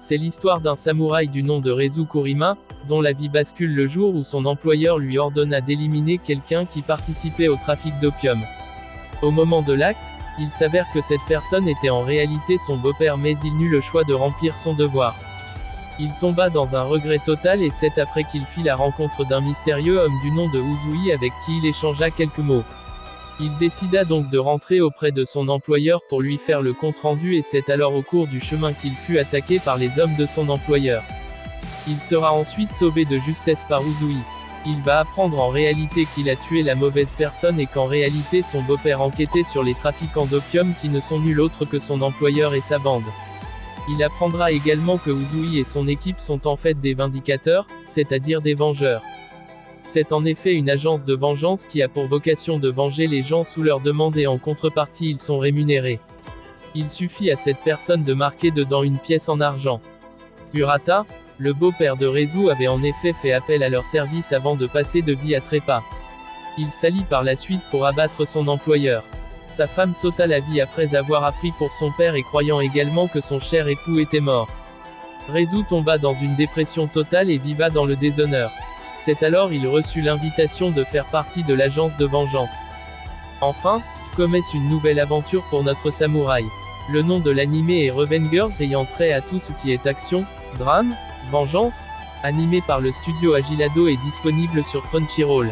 C'est l'histoire d'un samouraï du nom de Reizu Kurima, dont la vie bascule le jour où son employeur lui ordonna d'éliminer quelqu'un qui participait au trafic d'opium. Au moment de l'acte, il s'avère que cette personne était en réalité son beau-père, mais il n'eut le choix de remplir son devoir. Il tomba dans un regret total, et c'est après qu'il fit la rencontre d'un mystérieux homme du nom de Uzui avec qui il échangea quelques mots. Il décida donc de rentrer auprès de son employeur pour lui faire le compte-rendu, et c'est alors au cours du chemin qu'il fut attaqué par les hommes de son employeur. Il sera ensuite sauvé de justesse par Uzui. Il va apprendre en réalité qu'il a tué la mauvaise personne et qu'en réalité son beau-père enquêtait sur les trafiquants d'opium qui ne sont nul autre que son employeur et sa bande. Il apprendra également que Uzui et son équipe sont en fait des vindicateurs, c'est-à-dire des vengeurs. C'est en effet une agence de vengeance qui a pour vocation de venger les gens sous leur demande, et en contrepartie ils sont rémunérés. Il suffit à cette personne de marquer dedans une pièce en argent. Urata, le beau-père de Reizu, avait en effet fait appel à leur service avant de passer de vie à trépas. Il s'allie par la suite pour abattre son employeur. Sa femme sauta la vie après avoir appris pour son père et croyant également que son cher époux était mort. Reizu tomba dans une dépression totale et viva dans le déshonneur. C'est alors il reçut l'invitation de faire partie de l'agence de vengeance. Enfin, commence une nouvelle aventure pour notre samouraï. Le nom de l'animé est Revengers, ayant trait à tout ce qui est action, drame, vengeance, animé par le studio Agilado et disponible sur Crunchyroll.